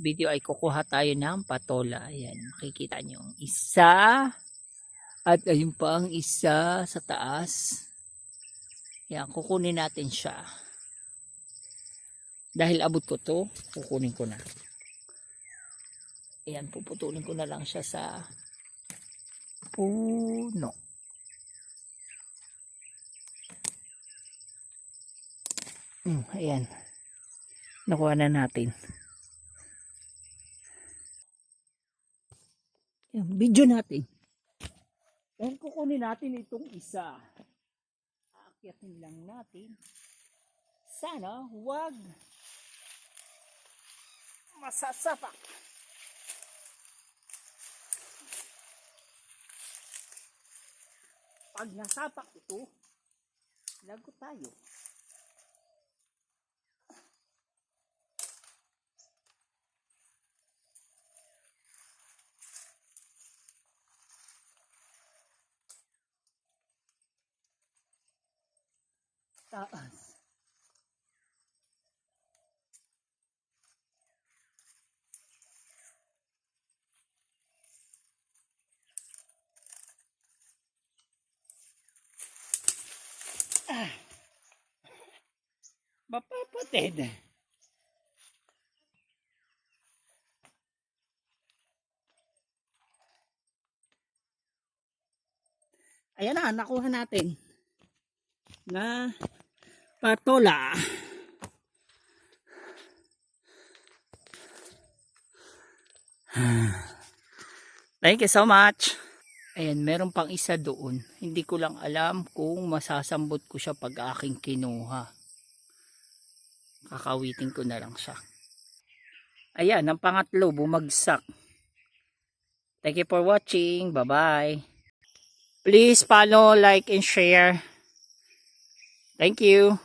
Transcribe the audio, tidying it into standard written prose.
Video ay kukuha tayo ng patola. Ayan, makikita nyo. Isa. At ayun pa ang isa sa taas. Ayan, kukunin natin siya. Dahil abot ko to, kukunin ko na. Ayan, puputulin ko na lang siya sa puno. Ayan. Nakuha na natin. Ayan, video natin. Ayan, kukunin natin itong isa. Aakyatin lang natin. Sana huwag masasapak. Pag nasapak ito, lagot tayo. Taas. Mapapatid. Ayan na, nakuha natin na patola. Thank you so much. Ayan, meron pang isa doon. Hindi ko lang alam kung masasambot ko siya pag aking kinuha. Kakawitin ko na lang siya. Ayan, ang pangatlo bumagsak. Thank you for watching. Bye-bye. Please follow, like, and share. Thank you.